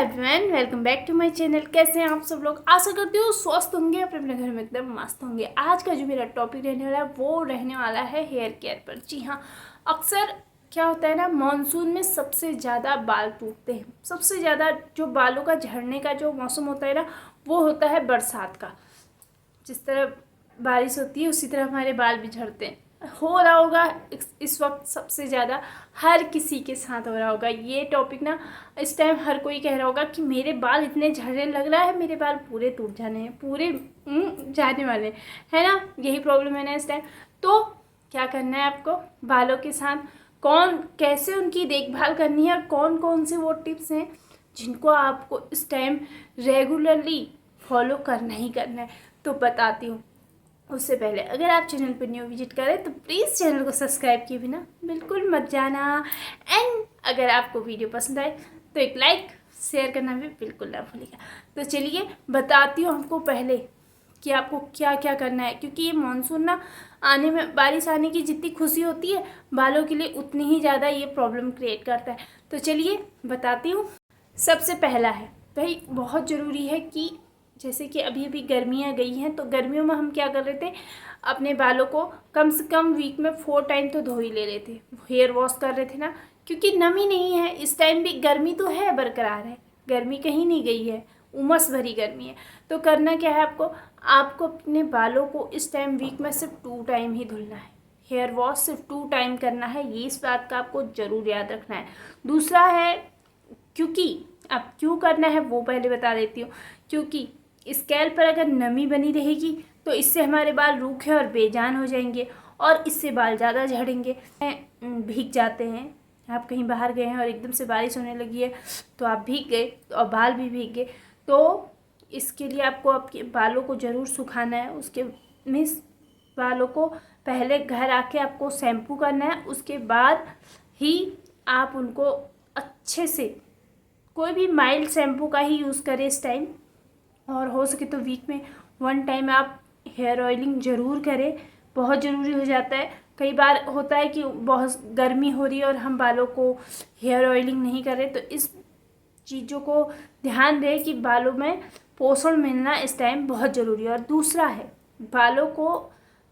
Everyone, welcome back to my channel. कैसे हैं आप सब लोग? आशा करती हूँ स्वस्थ होंगे, अपने घर में एकदम मस्त होंगे। आज का जो मेरा टॉपिक रहने वाला है वो रहने वाला है हेयर केयर पर। जी हाँ, अक्सर क्या होता है ना, मानसून में सबसे ज़्यादा बाल टूटते हैं। सबसे ज़्यादा जो बालों का झड़ने का जो मौसम होता है ना, वो होता है बरसात का। जिस तरह बारिश होती है उसी तरह हमारे बाल भी झड़ते हैं। हो रहा होगा इस वक्त सबसे ज़्यादा हर किसी के साथ हो रहा होगा ये टॉपिक ना। इस टाइम हर कोई कह रहा होगा कि मेरे बाल इतने झड़ने लग रहा है, मेरे बाल पूरे टूट जाने हैं, पूरे जाने वाले हैं, है ना। यही प्रॉब्लम है ना इस टाइम। तो क्या करना है आपको बालों के साथ, कैसे उनकी देखभाल करनी है और कौन कौन से वो टिप्स हैं जिनको आपको इस टाइम रेगुलरली फॉलो करना ही करना है, तो बताती हूँ। उससे पहले अगर आप चैनल पर न्यू विजिट करें तो प्लीज़ चैनल को सब्सक्राइब किए बिना बिल्कुल मत जाना। एंड अगर आपको वीडियो पसंद आए तो एक लाइक शेयर करना भी बिल्कुल ना भूलिएगा। तो चलिए बताती हूँ हमको पहले कि आपको क्या क्या करना है, क्योंकि ये मानसून ना आने में, बारिश आने की जितनी खुशी होती है बालों के लिए उतनी ही ज़्यादा ये प्रॉब्लम क्रिएट करता है। तो चलिए बताती हूँ। सबसे पहला है भाई, बहुत ज़रूरी है कि जैसे कि अभी अभी गर्मियाँ गई हैं तो गर्मियों में हम क्या कर रहे थे, अपने बालों को कम से कम वीक में 4 टाइम तो धो ही ले रहे थे, हेयर वॉश कर रहे थे ना, क्योंकि नमी नहीं है। इस टाइम भी गर्मी तो है, बरकरार है, गर्मी कहीं नहीं गई है, उमस भरी गर्मी है। तो करना क्या है आपको अपने बालों को इस टाइम वीक में सिर्फ 2 टाइम ही धुलना है। हेयर वॉश सिर्फ 2 टाइम करना है, ये इस बात का आपको ज़रूर याद रखना है। दूसरा है, क्योंकि अब क्यों करना है वो पहले बता देती हूँ। क्योंकि स्कैल्प पर अगर नमी बनी रहेगी तो इससे हमारे बाल रूखे और बेजान हो जाएंगे और इससे बाल ज़्यादा झड़ेंगे। भीग जाते हैं, आप कहीं बाहर गए हैं और एकदम से बारिश होने लगी है तो आप भीग गए और बाल भी भीग गए। तो इसके लिए आपको आपके बालों को ज़रूर सुखाना है। उसके मीन्स बालों को पहले घर आके आपको शैम्पू करना है, उसके बाद ही आप उनको अच्छे से, कोई भी माइल्ड शैम्पू का ही यूज़ करें इस टाइम। और हो सके तो वीक में 1 टाइम आप हेयर ऑयलिंग ज़रूर करें, बहुत ज़रूरी हो जाता है। कई बार होता है कि बहुत गर्मी हो रही है और हम बालों को हेयर ऑयलिंग नहीं कर रहे, तो इस चीज़ों को ध्यान दें कि बालों में पोषण मिलना इस टाइम बहुत ज़रूरी है। और दूसरा है बालों को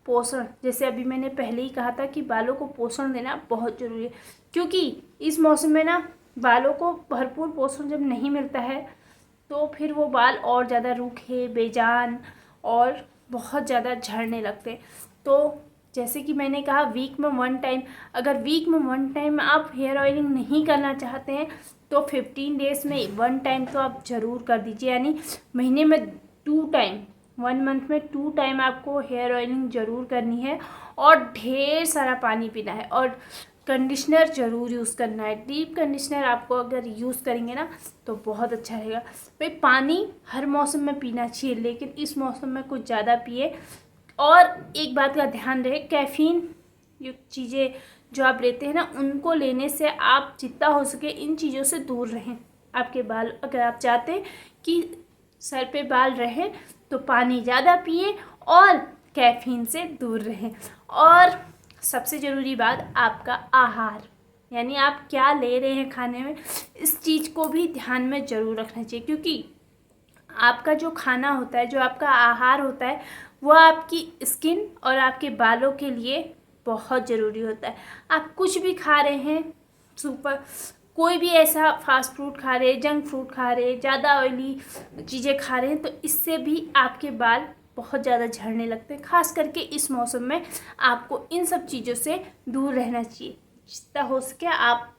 पोषण, जैसे अभी मैंने पहले ही कहा था कि बालों को पोषण देना बहुत ज़रूरी है, क्योंकि इस मौसम में ना बालों को भरपूर पोषण जब नहीं मिलता है तो फिर वो बाल और ज़्यादा रूखे, बेजान और बहुत ज़्यादा झड़ने लगते। तो जैसे कि मैंने कहा वीक में 1 टाइम, अगर वीक में 1 टाइम आप हेयर ऑयलिंग नहीं करना चाहते हैं तो 15 डेज़ में 1 टाइम तो आप ज़रूर कर दीजिए। यानी महीने में 2 टाइम, 1 मंथ में 2 टाइम आपको हेयर ऑयलिंग ज़रूर करनी है और ढेर सारा पानी पीना है और कंडीशनर ज़रूर यूज़ करना है। डीप कंडीशनर आपको अगर यूज़ करेंगे ना तो बहुत अच्छा रहेगा। भाई पानी हर मौसम में पीना चाहिए, लेकिन इस मौसम में कुछ ज़्यादा पिए। और एक बात का ध्यान रहे, कैफ़ीन युक्त चीज़ें जो आप लेते हैं ना, उनको लेने से आप जितना हो सके इन चीज़ों से दूर रहें। आपके बाल, अगर आप चाहते हैं कि सर पे बाल रहें तो पानी ज़्यादा पिए और कैफ़ीन से दूर रहें। और सबसे ज़रूरी बात, आपका आहार, यानी आप क्या ले रहे हैं खाने में, इस चीज़ को भी ध्यान में ज़रूर रखना चाहिए। क्योंकि आपका जो खाना होता है, जो आपका आहार होता है, वो आपकी स्किन और आपके बालों के लिए बहुत ज़रूरी होता है। आप कुछ भी खा रहे हैं, सुपर कोई भी ऐसा फास्ट फूड खा रहे हैं, जंक फूड खा रहे हैं, ज़्यादा ऑयली चीज़ें खा रहे हैं, तो इससे भी आपके बाल बहुत ज़्यादा झड़ने लगते हैं। खास करके इस मौसम में आपको इन सब चीज़ों से दूर रहना चाहिए। जितना हो सके आप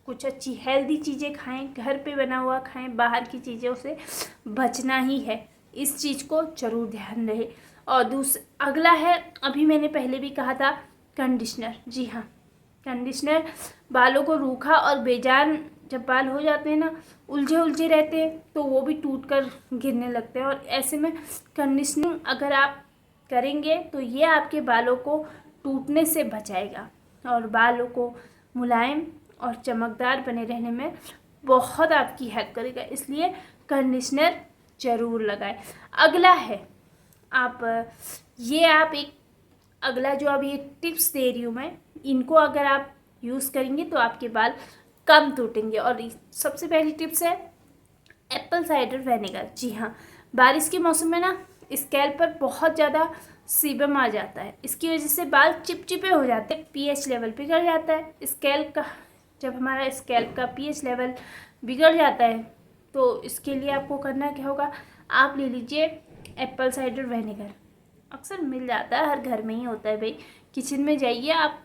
कुछ अच्छी हेल्दी चीज़ें खाएं, घर पे बना हुआ खाएं, बाहर की चीज़ों से बचना ही है। इस चीज़ को ज़रूर ध्यान रहे। और अगला है, अभी मैंने पहले भी कहा था, कंडीशनर। जी हाँ, कंडीशनर बालों को रूखा और बेजान जब बाल हो जाते हैं ना, उलझे उलझे रहते हैं, तो वो भी टूट कर गिरने लगते हैं। और ऐसे में कंडीशनिंग अगर आप करेंगे तो ये आपके बालों को टूटने से बचाएगा और बालों को मुलायम और चमकदार बने रहने में बहुत आपकी हेल्प करेगा। इसलिए कंडीशनर ज़रूर लगाएं। अगला है, आप एक अगला जो अभी ये टिप्स दे रही हूँ मैं, इनको अगर आप यूज़ करेंगे तो आपके बाल कम टूटेंगे। और सबसे पहली टिप्स है, एप्पल साइडर विनेगर। जी हाँ, बारिश के मौसम में ना स्कैल्प पर बहुत ज़्यादा सीबम आ जाता है, इसकी वजह से बाल चिपचिपे हो जाते हैं, पीएच लेवल बिगड़ जाता है स्कैल्प का। जब हमारा स्कैल्प का पीएच लेवल बिगड़ जाता है तो इसके लिए आपको करना क्या होगा, आप ले लीजिए एप्पल साइडर विनेगर। अक्सर मिल जाता है, हर घर में ही होता है भाई। किचन में जाइए आप,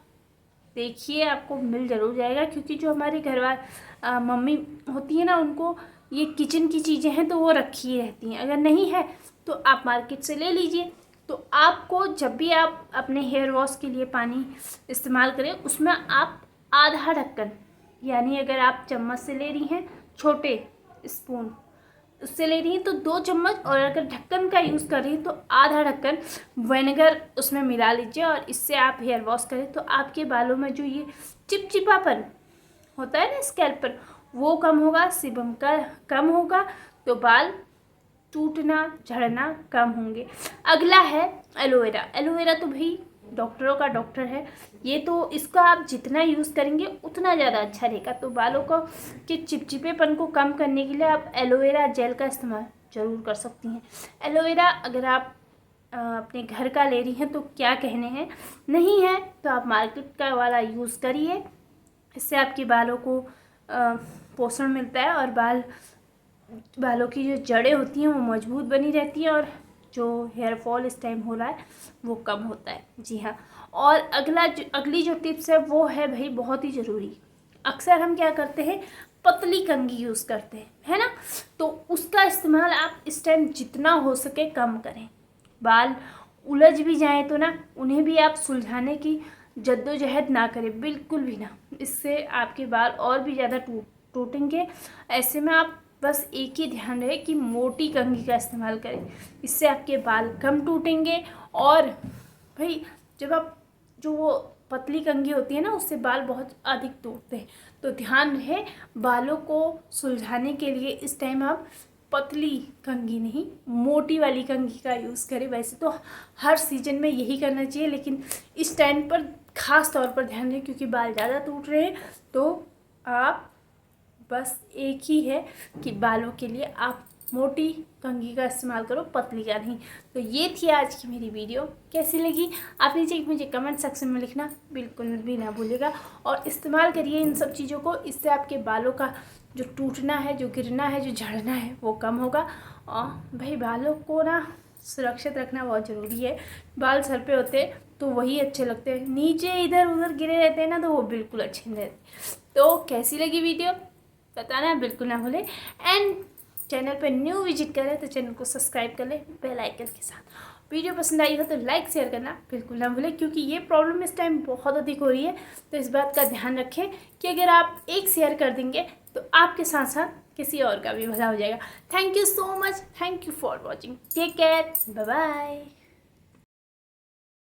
देखिए आपको मिल ज़रूर जाएगा, क्योंकि जो हमारे घर वाले मम्मी होती है ना, उनको ये किचन की चीज़ें हैं तो वो रखी रहती हैं। अगर नहीं है तो आप मार्केट से ले लीजिए। तो आपको जब भी आप अपने हेयर वॉश के लिए पानी इस्तेमाल करें, उसमें आप आधा ढक्कन, यानी अगर आप चम्मच से ले रही हैं, छोटे स्पून उससे ले रही हैं तो 2 चम्मच, और अगर ढक्कन का यूज़ कर रही हैं तो आधा ढक्कन विनेगर उसमें मिला लीजिए और इससे आप हेयर वॉश करें तो आपके बालों में जो ये चिपचिपापन होता है ना स्कैल्प पर, वो कम होगा, सीबम का कम होगा, तो बाल टूटना झड़ना कम होंगे। अगला है एलोवेरा। एलोवेरा तो भाई डॉक्टरों का डॉक्टर है, ये तो इसका आप जितना यूज़ करेंगे उतना ज़्यादा अच्छा रहेगा। तो बालों को के चिपचिपेपन को कम करने के लिए आप एलोवेरा जेल का इस्तेमाल ज़रूर कर सकती हैं। एलोवेरा अगर आप अपने घर का ले रही हैं तो क्या कहने हैं, नहीं है तो आप मार्केट का वाला यूज़ करिए, इससे आपके बालों को पोषण मिलता है और बालों की जो जड़ें होती हैं वो मजबूत बनी रहती हैं और जो हेयर फॉल इस टाइम हो रहा है वो कम होता है। जी हाँ, और अगली जो टिप्स है वो है भाई बहुत ही ज़रूरी। अक्सर हम क्या करते हैं, पतली कंघी यूज़ करते हैं, है ना, तो उसका इस्तेमाल आप इस टाइम जितना हो सके कम करें। बाल उलझ भी जाएं तो ना उन्हें भी आप सुलझाने की जद्दोजहद ना करें, बिल्कुल भी ना, इससे आपके बाल और भी ज़्यादा टूटेंगे। ऐसे में आप बस एक ही ध्यान रहे कि मोटी कंघी का इस्तेमाल करें, इससे आपके बाल कम टूटेंगे। और भाई जब आप जो वो पतली कंघी होती है ना, उससे बाल बहुत अधिक टूटते हैं, तो ध्यान रहे बालों को सुलझाने के लिए इस टाइम आप पतली कंघी नहीं, मोटी वाली कंघी का यूज़ करें। वैसे तो हर सीजन में यही करना चाहिए, लेकिन इस टाइम पर ख़ास तौर पर ध्यान दें, क्योंकि बाल ज़्यादा टूट रहे हैं। तो आप बस एक ही है कि बालों के लिए आप मोटी कंघी का इस्तेमाल करो, पतली का नहीं। तो ये थी आज की मेरी वीडियो, कैसी लगी आप नीचे मुझे कमेंट सेक्शन में लिखना बिल्कुल भी ना भूलिएगा। और इस्तेमाल करिए इन सब चीज़ों को, इससे आपके बालों का जो टूटना है, जो गिरना है, जो झड़ना है वो कम होगा। और भाई बालों को ना सुरक्षित रखना बहुत ज़रूरी है। बाल सर पे होते हैं तो वही अच्छे लगते हैं, नीचे इधर उधर गिरे रहते हैं ना तो वो बिल्कुल अच्छे नहीं रहते। तो कैसी लगी वीडियो बताना बिल्कुल ना भूलें। एंड चैनल पर न्यू विजिट करें तो चैनल को सब्सक्राइब कर लें बेल आइकन के साथ। वीडियो पसंद आई हो तो लाइक शेयर करना बिल्कुल ना भूलें, क्योंकि ये प्रॉब्लम इस टाइम बहुत अधिक हो रही है। तो इस बात का ध्यान रखें कि अगर आप एक शेयर कर देंगे तो आपके साथ साथ किसी और का भी भला हो जाएगा। Thank you so much, thank you for watching, take care, bye bye.